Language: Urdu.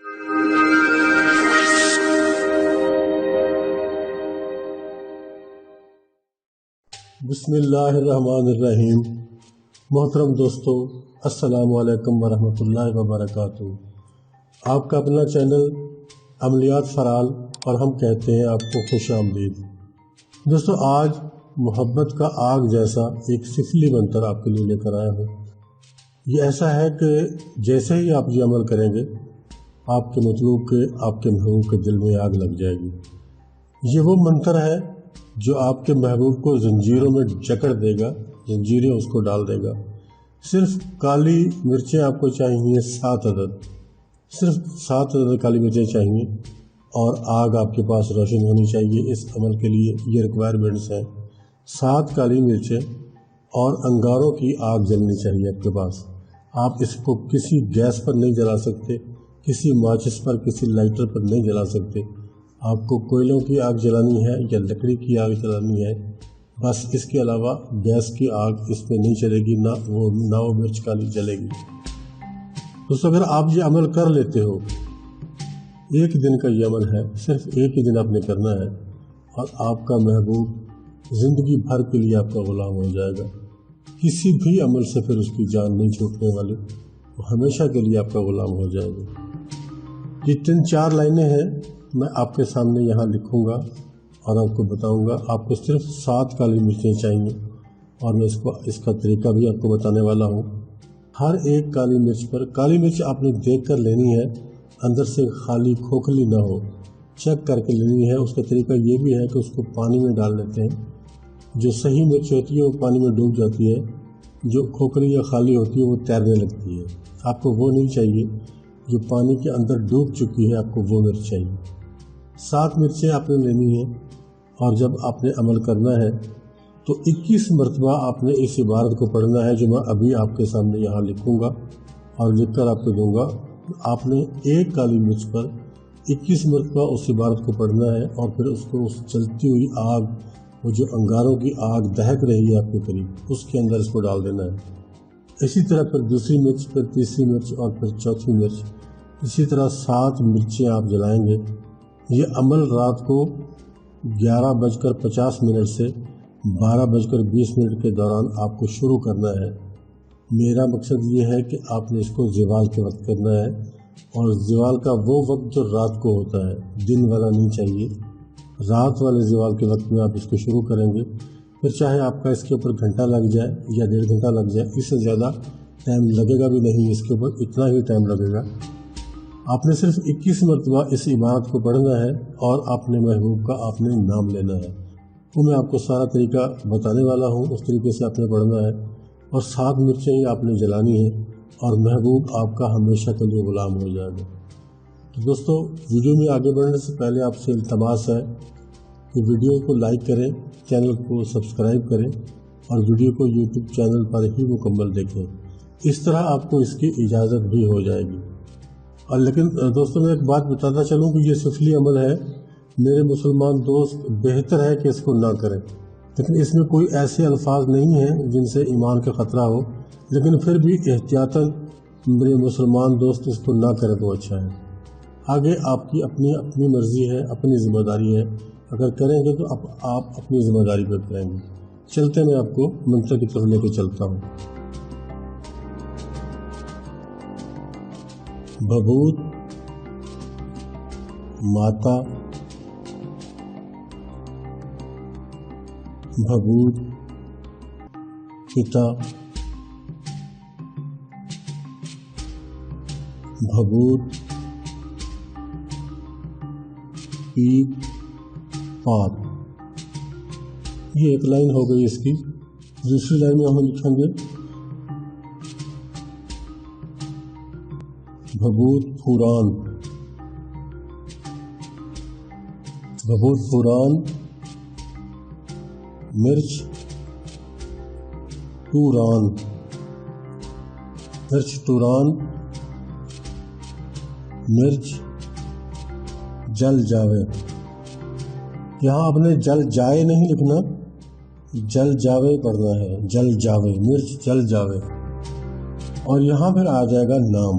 بسم اللہ الرحمن الرحیم۔ محترم دوستو، السلام علیکم ورحمۃ اللہ وبرکاتہ۔ آپ کا اپنا چینل عملیات فرال اور ہم کہتے ہیں آپ کو خوش آمدید۔ دوستو، آج محبت کا آگ جیسا ایک سفلی منتر آپ کے لیے لے کر آیا ہوں۔ یہ ایسا ہے کہ جیسے ہی آپ یہ عمل کریں گے، آپ کے مطلوب کے آپ کے محبوب کے دل میں آگ لگ جائے گی۔ یہ وہ منتر ہے جو آپ کے محبوب کو زنجیروں میں جکڑ دے گا، زنجیریں اس کو ڈال دے گا۔ صرف کالی مرچیں آپ کو چاہیے 7 عدد، صرف 7 عدد کالی مرچیں چاہیے، اور آگ آپ کے پاس روشن ہونی چاہیے۔ اس عمل کے لیے یہ ریکوائرمنٹس ہیں: 7 کالی مرچیں اور انگاروں کی آگ جلنی چاہیے آپ کے پاس۔ آپ اس کو کسی گیس پر نہیں جلا سکتے، کسی ماچس پر، کسی لائٹر پر نہیں جلا سکتے۔ آپ کو کوئلوں کی آگ جلانی ہے یا لکڑی کی آگ جلانی ہے، بس اس کے علاوہ گیس کی آگ اس پہ نہیں چلے گی، نہ وہ مرچ کالی جلے گی۔ دوستو، اگر آپ یہ عمل کر لیتے ہو، ایک دن کا یہ عمل ہے، صرف ایک ہی دن آپ نے کرنا ہے، اور آپ کا محبوب زندگی بھر کے لیے آپ کا غلام ہو جائے گا۔ کسی بھی عمل سے پھر اس کی جان نہیں چھوٹنے والی، وہ ہمیشہ کے لیے آپ کا غلام ہو جائے گا۔ یہ 3-4 لائنیں ہیں، میں آپ کے سامنے یہاں لکھوں گا اور آپ کو بتاؤں گا۔ آپ کو صرف 7 کالی مرچیں چاہیے، اور میں اس کا طریقہ بھی آپ کو بتانے والا ہوں۔ ہر ایک کالی مرچ پر، کالی مرچ آپ نے دیکھ کر لینی ہے، اندر سے خالی کھوکھلی نہ ہو، چیک کر کے لینی ہے۔ اس کا طریقہ یہ بھی ہے کہ اس کو پانی میں ڈال دیتے ہیں۔ جو صحیح مرچ ہوتی ہے وہ پانی میں ڈوب جاتی ہے، جو کھوکھلی یا خالی ہوتی ہے وہ تیرنے لگتی ہے۔ آپ کو وہ نہیں چاہیے، جو پانی کے اندر ڈوب چکی ہے، آپ کو وہ مرچ چاہیے۔ 7 مرچیں آپ نے لینی ہیں، اور جب آپ نے عمل کرنا ہے تو 21 مرتبہ آپ نے اس عبارت کو پڑھنا ہے جو میں ابھی آپ کے سامنے یہاں لکھوں گا اور لکھ کر آپ کو دوں گا۔ آپ نے ایک کالی مرچ پر 21 مرتبہ اس عبارت کو پڑھنا ہے، اور پھر اس کو اس چلتی ہوئی آگ، وہ جو انگاروں کی آگ دہک رہی ہے آپ کے قریب، اس کے اندر اس کو ڈال دینا ہے۔ اسی طرح پھر دوسری مرچ، پھر تیسری مرچ، اور پھر چوتھی مرچ، اسی طرح 7 مرچیں آپ جلائیں گے۔ یہ عمل رات کو 11:50 سے 12:20 کے دوران آپ کو شروع کرنا ہے۔ میرا مقصد یہ ہے کہ آپ نے اس کو زوال کے وقت کرنا ہے، اور زوال کا وہ وقت جو رات کو ہوتا ہے، دن والا نہیں چاہیے۔ رات والے زوال کے وقت میں آپ اس کو شروع کریں گے، پھر چاہے آپ کا اس کے اوپر گھنٹہ لگ جائے یا 1.5 گھنٹہ لگ جائے، اس سے زیادہ ٹائم لگے گا بھی نہیں، اس کے اوپر اتنا ہی ٹائم لگے گا۔ آپ نے صرف 21 مرتبہ اس عبارت کو پڑھنا ہے، اور اپنے محبوب کا آپ نے نام لینا ہے۔ وہ میں آپ کو سارا طریقہ بتانے والا ہوں، اس طریقے سے آپ نے پڑھنا ہے، اور 7 مرچیں ہی آپ نے جلانی ہیں، اور محبوب آپ کا ہمیشہ کے لیے غلام ہو جائے گا۔ تو دوستو، ویڈیو میں آگے بڑھنے سے پہلے آپ سے التماس ہے کہ ویڈیو کو لائک کریں، چینل کو سبسکرائب کریں، اور ویڈیو کو یوٹیوب چینل پر ہی مکمل دیکھیں۔ اس طرح آپ کو اس کی اجازت بھی ہو جائے گی۔ اور لیکن دوستوں، میں ایک بات بتاتا چلوں کہ یہ سفلی عمل ہے، میرے مسلمان دوست، بہتر ہے کہ اس کو نہ کریں، لیکن اس میں کوئی ایسے الفاظ نہیں ہیں جن سے ایمان کا خطرہ ہو، لیکن پھر بھی احتیاطاً میرے مسلمان دوست اس کو نہ کریں تو اچھا ہے۔ آگے آپ کی اپنی مرضی ہے، اپنی ذمہ داری ہے، اگر کریں گے تو آپ اپنی ذمہ داری پر کریں گے۔ چلتے میں آپ کو منتر کی طرف لے کے چلتا ہوں۔ بھبوت ماتا، بھبوت پتا، بھبوت پیت پات۔ یہ ایک لائن ہو گئی اس کی۔ دوسری لائن میں ہم لکھیں گے بھبوت پوران، بھبوت پوران مرچ ٹوران، مرچ ٹوران، مرچ جل جاوے۔ یہاں آپ نے جل جائے نہیں لکھنا، جل جاوے پڑھنا ہے، جل جاوے، مرچ جل جاوے۔ اور یہاں پھر آ جائے گا نام،